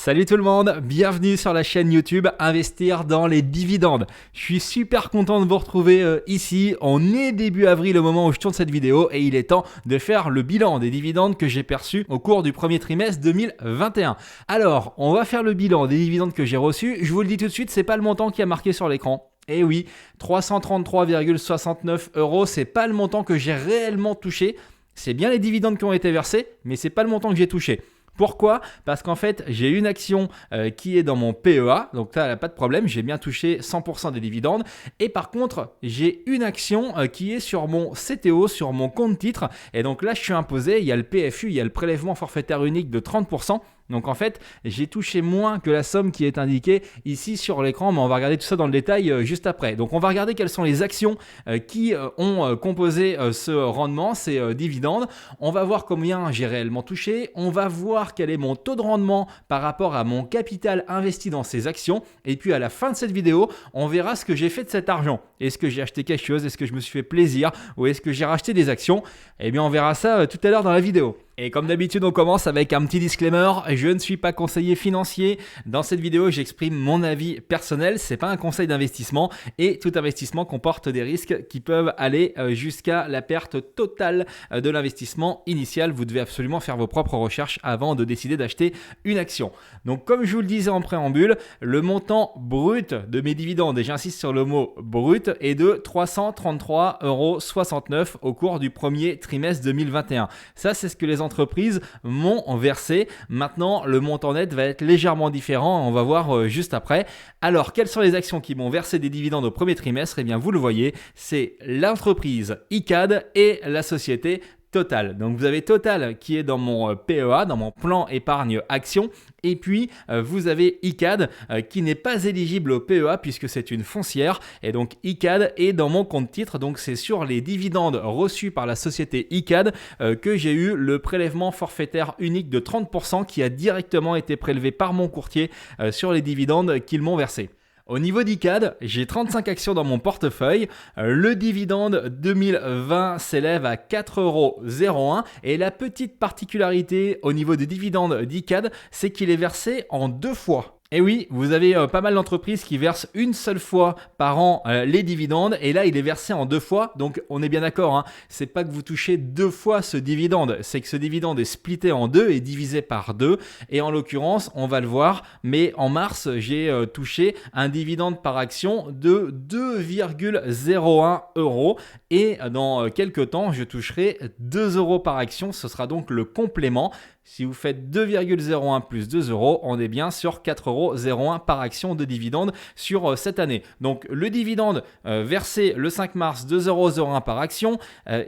Salut tout le monde, bienvenue sur la chaîne YouTube Investir dans les dividendes. Je suis super content de vous retrouver ici. On est début avril au moment où je tourne cette vidéo et il est temps de faire le bilan des dividendes que j'ai perçus au cours du premier trimestre 2021. Alors, on va faire le bilan des dividendes que j'ai reçus. Je vous le dis tout de suite, c'est pas le montant qui a marqué sur l'écran. Et oui, 333,69 €, c'est pas le montant que j'ai réellement touché. C'est bien les dividendes qui ont été versés, mais c'est pas le montant que j'ai touché. Pourquoi ? Parce qu'en fait, j'ai une action qui est dans mon PEA, donc là, pas de problème, j'ai bien touché 100% des dividendes. Et par contre, j'ai une action qui est sur mon CTO, sur mon compte titre. Et donc là, je suis imposé, il y a le PFU, il y a le prélèvement forfaitaire unique de 30%. Donc en fait, j'ai touché moins que la somme qui est indiquée ici sur l'écran, mais on va regarder tout ça dans le détail juste après. Donc on va regarder quelles sont les actions qui ont composé ce rendement, ces dividendes. On va voir combien j'ai réellement touché. On va voir quel est mon taux de rendement par rapport à mon capital investi dans ces actions. Et puis à la fin de cette vidéo, on verra ce que j'ai fait de cet argent. Est-ce que j'ai acheté quelque chose ? Est-ce que je me suis fait plaisir ? Ou est-ce que j'ai racheté des actions ? Eh bien on verra ça tout à l'heure dans la vidéo. Et comme d'habitude, on commence avec un petit disclaimer. Je ne suis pas conseiller financier. Dans cette vidéo, j'exprime mon avis personnel. C'est pas un conseil d'investissement et tout investissement comporte des risques qui peuvent aller jusqu'à la perte totale de l'investissement initial. Vous devez absolument faire vos propres recherches avant de décider d'acheter une action. Donc, comme je vous le disais en préambule, le montant brut de mes dividendes, et j'insiste sur le mot brut, est de 333,69 € au cours du premier trimestre 2021. Ça, c'est ce que les entreprises m'ont versé. Maintenant, le montant net va être légèrement différent. On va voir juste après. Alors, quelles sont les actions qui m'ont versé des dividendes au premier trimestre ? Eh bien, vous le voyez, c'est l'entreprise Icade et la société Total. Donc vous avez Total qui est dans mon PEA, dans mon plan épargne action. Et puis vous avez Icade qui n'est pas éligible au PEA puisque c'est une foncière. Et donc Icade est dans mon compte titre. Donc c'est sur les dividendes reçus par la société Icade que j'ai eu le prélèvement forfaitaire unique de 30% qui a directement été prélevé par mon courtier sur les dividendes qu'ils m'ont versés. Au niveau d'Icade, j'ai 35 actions dans mon portefeuille. Le dividende 2020 s'élève à 4,01 € et la petite particularité au niveau des dividendes d'Icade, c'est qu'il est versé en 2 fois. Et oui, vous avez pas mal d'entreprises qui versent une seule fois par an les dividendes et là il est versé en 2 fois, donc on est bien d'accord, hein. C'est pas que vous touchez 2 fois ce dividende, c'est que ce dividende est splitté en 2 et divisé par 2 et en l'occurrence on va le voir, mais en mars j'ai touché un dividende par action de 2,01 € et dans quelques temps je toucherai 2 € par action, ce sera donc le complément. Si vous faites 2,01 plus 2 €, on est bien sur 4,01 € par action de dividende sur cette année. Donc le dividende versé le 5 mars, 2,01 € par action.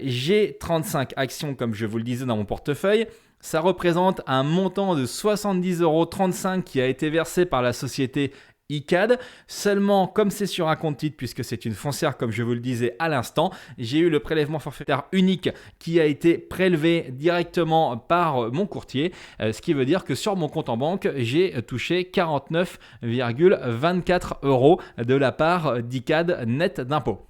J'ai 35 actions comme je vous le disais dans mon portefeuille. Ça représente un montant de 70,35 € qui a été versé par la société Icade. Seulement, comme c'est sur un compte titre, puisque c'est une foncière comme je vous le disais à l'instant, j'ai eu le prélèvement forfaitaire unique qui a été prélevé directement par mon courtier, ce qui veut dire que sur mon compte en banque, j'ai touché 49,24 € de la part d'Icade net d'impôt.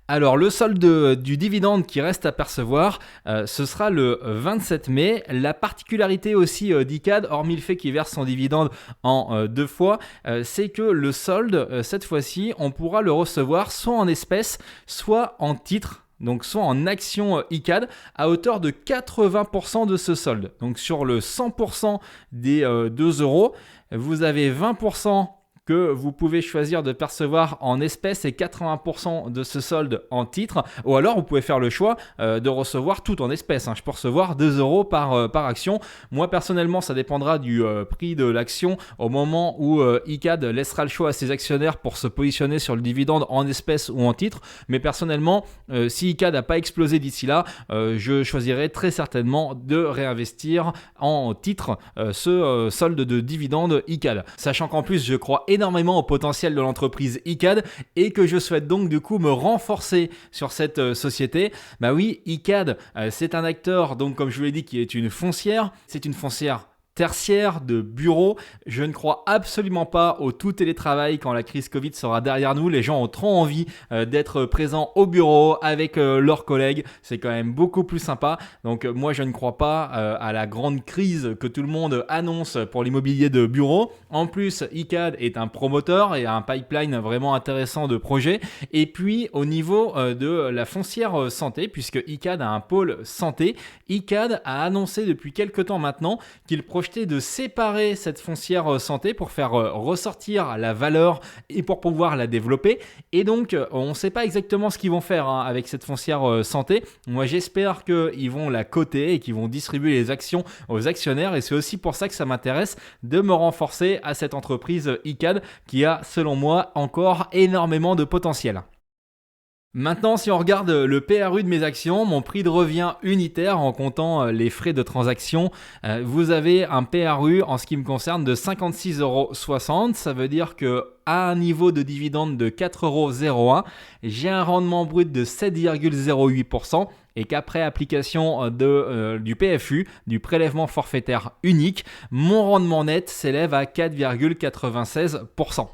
Alors le solde du dividende qui reste à percevoir, ce sera le 27 mai. La particularité aussi d'Icade, hormis le fait qu'il verse son dividende en 2 fois, c'est que le solde, cette fois-ci, on pourra le recevoir soit en espèces, soit en titres. Donc soit en action Icade à hauteur de 80% de ce solde. Donc sur le 100% des 2 €, vous avez 20% que vous pouvez choisir de percevoir en espèces et 80% de ce solde en titres, ou alors vous pouvez faire le choix de recevoir tout en espèces. Je peux recevoir 2 € par action. Moi personnellement, ça dépendra du prix de l'action au moment où Icade laissera le choix à ses actionnaires pour se positionner sur le dividende en espèces ou en titres. Mais personnellement, si Icade n'a pas explosé d'ici là, je choisirai très certainement de réinvestir en titres ce solde de dividende Icade. Sachant qu'en plus, je crois énormément au potentiel de l'entreprise Icade et que je souhaite donc du coup me renforcer sur cette société. Bah oui, Icade, c'est un acteur, donc comme je vous l'ai dit, qui est une foncière. C'est une foncière tertiaire, de bureau. Je ne crois absolument pas au tout télétravail quand la crise Covid sera derrière nous. Les gens ont trop envie d'être présents au bureau avec leurs collègues. C'est quand même beaucoup plus sympa. Donc moi, je ne crois pas à la grande crise que tout le monde annonce pour l'immobilier de bureau. En plus, Icade est un promoteur et a un pipeline vraiment intéressant de projets. Et puis, au niveau de la foncière santé, puisque Icade a un pôle santé, Icade a annoncé depuis quelques temps maintenant qu'il projetait de séparer cette foncière santé pour faire ressortir la valeur et pour pouvoir la développer. Et donc, on ne sait pas exactement ce qu'ils vont faire avec cette foncière santé. Moi, j'espère qu'ils vont la coter et qu'ils vont distribuer les actions aux actionnaires. Et c'est aussi pour ça que ça m'intéresse de me renforcer à cette entreprise Icade qui a, selon moi, encore énormément de potentiel. Maintenant, si on regarde le PRU de mes actions, mon prix de revient unitaire en comptant les frais de transaction, vous avez un PRU en ce qui me concerne de 56,60 €. Ça veut dire que à un niveau de dividende de 4,01 €, j'ai un rendement brut de 7,08% et qu'après application du PFU, du prélèvement forfaitaire unique, mon rendement net s'élève à 4,96%.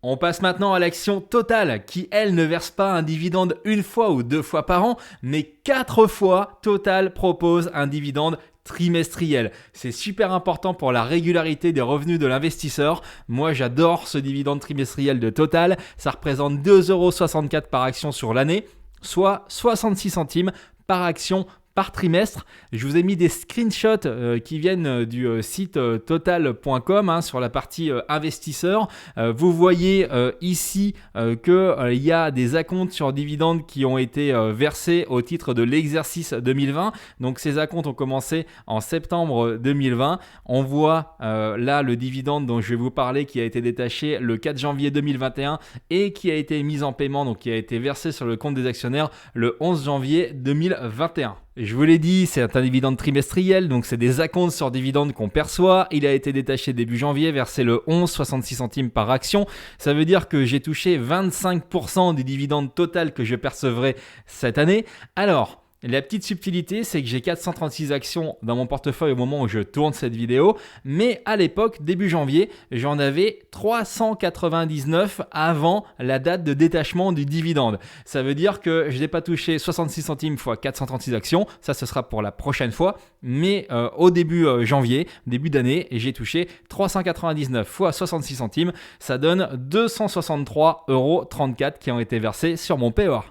On passe maintenant à l'action Total qui, elle, ne verse pas un dividende une fois ou deux fois par an, mais 4 fois Total propose un dividende trimestriel. C'est super important pour la régularité des revenus de l'investisseur. Moi, j'adore ce dividende trimestriel de Total. Ça représente 2,64 € par action sur l'année, soit 66 centimes par action par trimestre. Je vous ai mis des screenshots qui viennent du site total.com sur la partie investisseurs. Vous voyez ici qu'il y a des acomptes sur dividendes qui ont été versés au titre de l'exercice 2020. Donc ces acomptes ont commencé en septembre 2020. On voit là le dividende dont je vais vous parler qui a été détaché le 4 janvier 2021 et qui a été mis en paiement, donc qui a été versé sur le compte des actionnaires le 11 janvier 2021. Je vous l'ai dit, c'est un dividende trimestriel, donc c'est des acomptes sur dividendes qu'on perçoit. Il a été détaché début janvier, versé le 11, 66 centimes par action. Ça veut dire que j'ai touché 25% du dividende total que je percevrai cette année. Alors, la petite subtilité, c'est que j'ai 436 actions dans mon portefeuille au moment où je tourne cette vidéo, mais à l'époque, début janvier, j'en avais 399 avant la date de détachement du dividende. Ça veut dire que je n'ai pas touché 66 centimes x 436 actions, ça ce sera pour la prochaine fois, mais au début janvier, début d'année, j'ai touché 399 x 66 centimes, ça donne 263,34 € qui ont été versés sur mon PEA.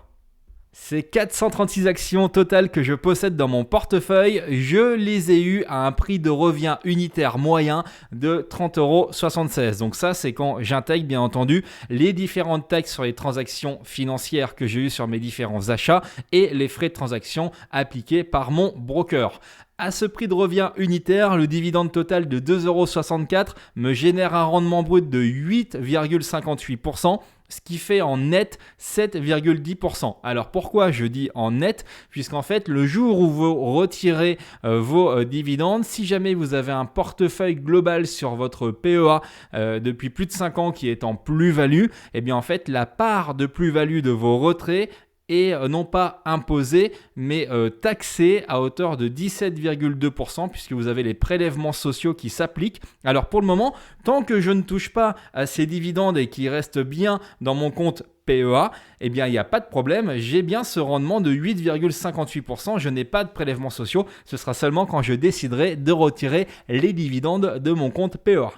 Ces 436 actions totales que je possède dans mon portefeuille, je les ai eues à un prix de revient unitaire moyen de 30,76 €. Donc ça, c'est quand j'intègre bien entendu les différentes taxes sur les transactions financières que j'ai eues sur mes différents achats et les frais de transaction appliqués par mon broker. À ce prix de revient unitaire, le dividende total de 2,64 € me génère un rendement brut de 8,58%. Ce qui fait en net 7,10%. Alors pourquoi je dis en net? Puisqu'en fait, le jour où vous retirez vos dividendes, si jamais vous avez un portefeuille global sur votre PEA depuis plus de 5 ans qui est en plus-value, eh bien en fait, la part de plus-value de vos retraits et non pas imposé, mais taxé à hauteur de 17,2% puisque vous avez les prélèvements sociaux qui s'appliquent. Alors pour le moment, tant que je ne touche pas à ces dividendes et qu'ils restent bien dans mon compte PEA, eh bien il n'y a pas de problème, j'ai bien ce rendement de 8,58%, je n'ai pas de prélèvements sociaux, ce sera seulement quand je déciderai de retirer les dividendes de mon compte PEA.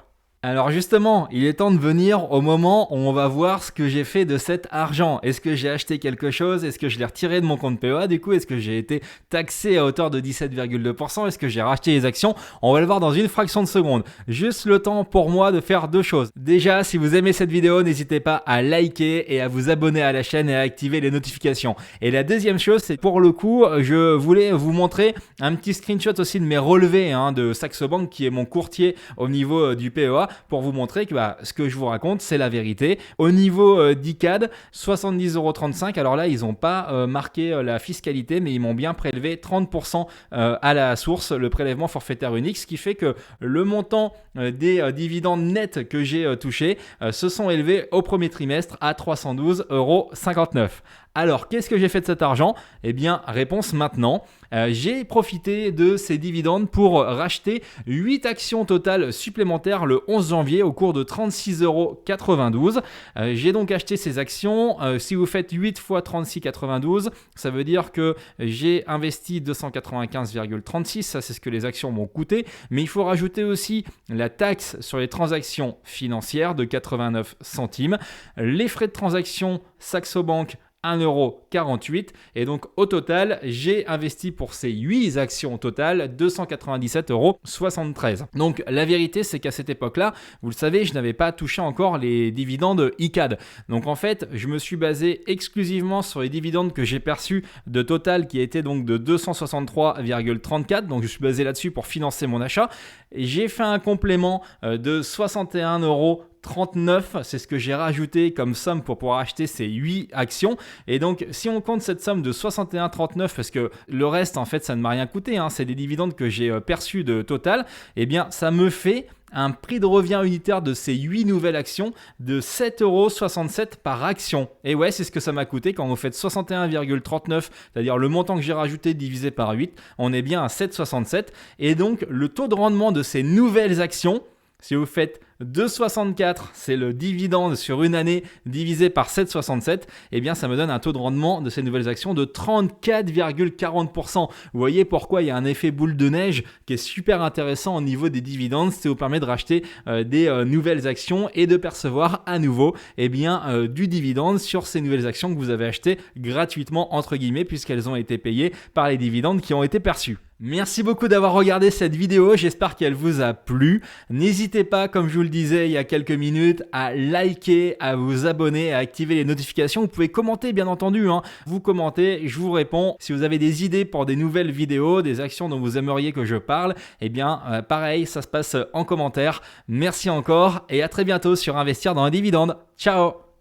Alors justement, il est temps de venir au moment où on va voir ce que j'ai fait de cet argent. Est-ce que j'ai acheté quelque chose? Est-ce que je l'ai retiré de mon compte PEA? Du coup, est-ce que j'ai été taxé à hauteur de 17,2%? Est-ce que j'ai racheté les actions? On va le voir dans une fraction de seconde. Juste le temps pour moi de faire deux choses. Déjà, si vous aimez cette vidéo, n'hésitez pas à liker et à vous abonner à la chaîne et à activer les notifications. Et la deuxième chose, c'est pour le coup, je voulais vous montrer un petit screenshot aussi de mes relevés de Saxo Bank qui est mon courtier au niveau du PEA. Pour vous montrer que ce que je vous raconte, c'est la vérité. Au niveau d'Icade, 70,35 €. Alors là, ils n'ont pas marqué la fiscalité, mais ils m'ont bien prélevé 30% à la source, le prélèvement forfaitaire unique, ce qui fait que le montant des dividendes nets que j'ai touchés se sont élevés au premier trimestre à 312,59 €. Alors, qu'est-ce que j'ai fait de cet argent? Eh bien, réponse maintenant. J'ai profité de ces dividendes pour racheter 8 actions totales supplémentaires le 11 janvier au cours de 36,92 €. J'ai donc acheté ces actions. Si vous faites 8 fois 36,92, ça veut dire que j'ai investi 295,36. Ça, c'est ce que les actions m'ont coûté. Mais il faut rajouter aussi la taxe sur les transactions financières de 89 centimes, les frais de transaction Saxo Bank 1,48 € et donc au total j'ai investi pour ces 8 actions au total 297,73 €. Donc la vérité c'est qu'à cette époque-là, vous le savez, je n'avais pas touché encore les dividendes ICAD. Donc en fait, je me suis basé exclusivement sur les dividendes que j'ai perçus de Total qui étaient donc de 263,34 €. Donc je suis basé là-dessus pour financer mon achat. Et j'ai fait un complément de 61,39 €, c'est ce que j'ai rajouté comme somme pour pouvoir acheter ces 8 actions. Et donc, si on compte cette somme de 61,39, parce que le reste, en fait, ça ne m'a rien coûté, c'est des dividendes que j'ai perçus de Total, eh bien, ça me fait un prix de revient unitaire de ces 8 nouvelles actions de 7,67 € par action. Et ouais, c'est ce que ça m'a coûté quand vous faites 61,39, c'est-à-dire le montant que j'ai rajouté divisé par 8, on est bien à 7,67. Et donc, le taux de rendement de ces nouvelles actions, si vous faites 2,64, c'est le dividende sur une année divisé par 7,67, eh bien ça me donne un taux de rendement de ces nouvelles actions de 34,40%. Vous voyez pourquoi il y a un effet boule de neige qui est super intéressant au niveau des dividendes. Ça vous permet de racheter des nouvelles actions et de percevoir à nouveau du dividende sur ces nouvelles actions que vous avez achetées gratuitement entre guillemets puisqu'elles ont été payées par les dividendes qui ont été perçus. Merci beaucoup d'avoir regardé cette vidéo, j'espère qu'elle vous a plu. N'hésitez pas, comme je vous le disais il y a quelques minutes, à liker, à vous abonner, à activer les notifications. Vous pouvez commenter bien entendu, vous commentez, je vous réponds. Si vous avez des idées pour des nouvelles vidéos, des actions dont vous aimeriez que je parle, pareil, ça se passe en commentaire. Merci encore et à très bientôt sur Investir dans un dividende. Ciao!